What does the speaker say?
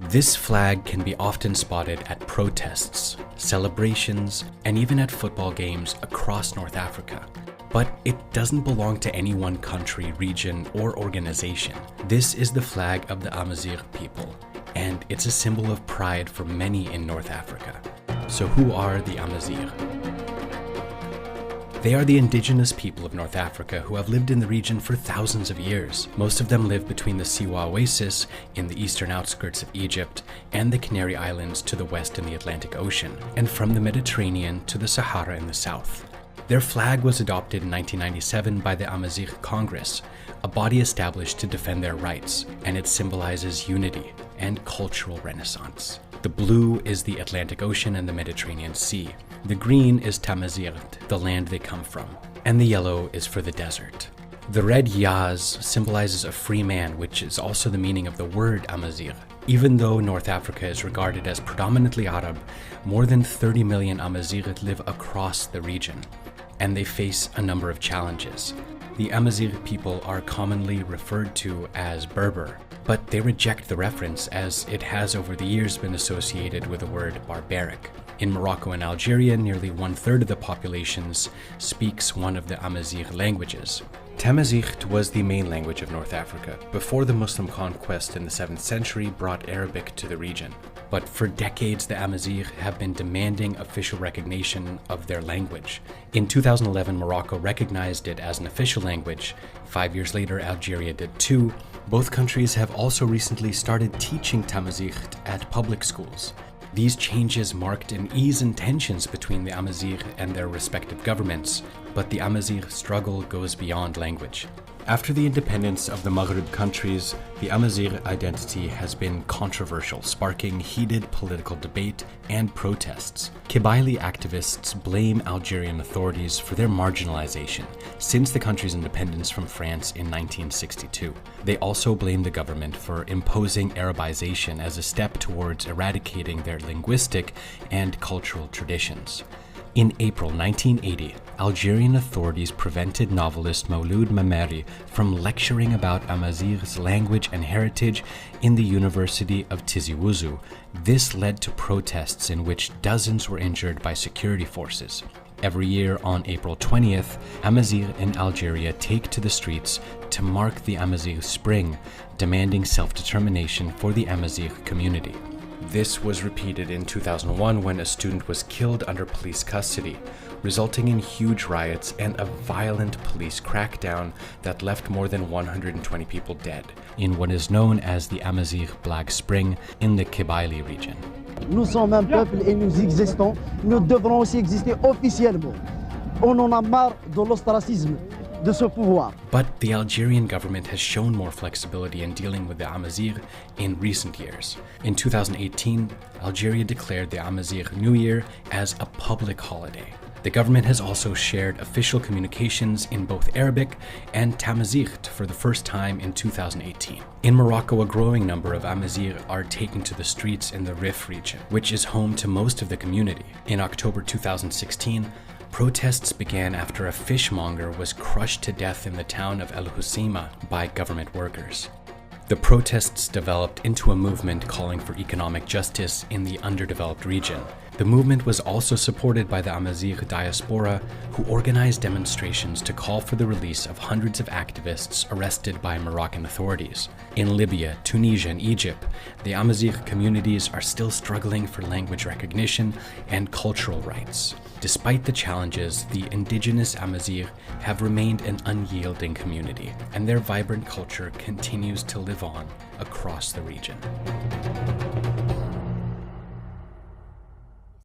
This flag can be often spotted at protests, celebrations, and even at football games across North Africa. But it doesn't belong to any one country, region, or organization. This is the flag of the Amazigh people, and it's a symbol of pride for many in North Africa. So who are the Amazigh? They are the indigenous people of North Africa who have lived in the region for thousands of years. Most of them live between the Siwa Oasis in the eastern outskirts of Egypt and the Canary Islands to the west in the Atlantic Ocean, and from the Mediterranean to the Sahara in the south. Their flag was adopted in 1997 by the Amazigh Congress, a body established to defend their rights, and it symbolizes unity and cultural renaissance. The blue is the Atlantic Ocean and the Mediterranean Sea. The green is Tamazight, the land they come from, and the yellow is for the desert. The red Yaz symbolizes a free man, which is also the meaning of the word Amazigh. Even though North Africa is regarded as predominantly Arab, more than 30 million Amazigh live across the region, and they face a number of challenges. The Amazigh people are commonly referred to as Berber, but they reject the reference as it has over the years been associated with the word barbaric. In Morocco and Algeria, nearly 1/3 of the populations speaks one of the Amazigh languages. Tamazight was the main language of North Africa before the Muslim conquest in the 7th century brought Arabic to the region. But for decades, the Amazigh have been demanding official recognition of their language. In 2011, Morocco recognized it as an official language. 5 years later, Algeria did too. Both countries have also recently started teaching Tamazight at public schools. These changes marked an ease in tensions between the Amazigh and their respective governments, but the Amazigh struggle goes beyond language. After the independence of the Maghreb countries, the Amazigh identity has been controversial, sparking heated political debate and protests. Kabylie activists blame Algerian authorities for their marginalization since the country's independence from France in 1962. They also blame the government for imposing Arabization as a step towards eradicating their linguistic and cultural traditions. In April 1980, Algerian authorities prevented novelist Mouloud Mameri from lecturing about Amazigh's language and heritage in the University of Tizi Ouzou. This led to protests in which dozens were injured by security forces. Every year on April 20th, Amazigh in Algeria take to the streets to mark the Amazigh Spring, demanding self-determination for the Amazigh community. This was repeated in 2001 when a student was killed under police custody, resulting in huge riots and a violent police crackdown that left more than 120 people dead in what is known as the Amazigh Black Spring in the Kabylie region. Nous sommes un peuple et nous existons. Nous devrons aussi exister officiellement. On en a marre de l'ostracisme de ce pouvoir. But the Algerian government has shown more flexibility in dealing with the Amazigh in recent years. In 2018, Algeria declared the Amazigh New Year as a public holiday. The government has also shared official communications in both Arabic and Tamazight for the first time in 2018. In Morocco, a growing number of Amazigh are taken to the streets in the Rif region, which is home to most of the community. In October 2016, protests began after a fishmonger was crushed to death in the town of El Hoceima by government workers. The protests developed into a movement calling for economic justice in the underdeveloped region. The movement was also supported by the Amazigh diaspora, who organized demonstrations to call for the release of hundreds of activists arrested by Moroccan authorities. In Libya, Tunisia, and Egypt, the Amazigh communities are still struggling for language recognition and cultural rights. Despite the challenges, the indigenous Amazigh have remained an unyielding community, and their vibrant culture continues to live on across the region.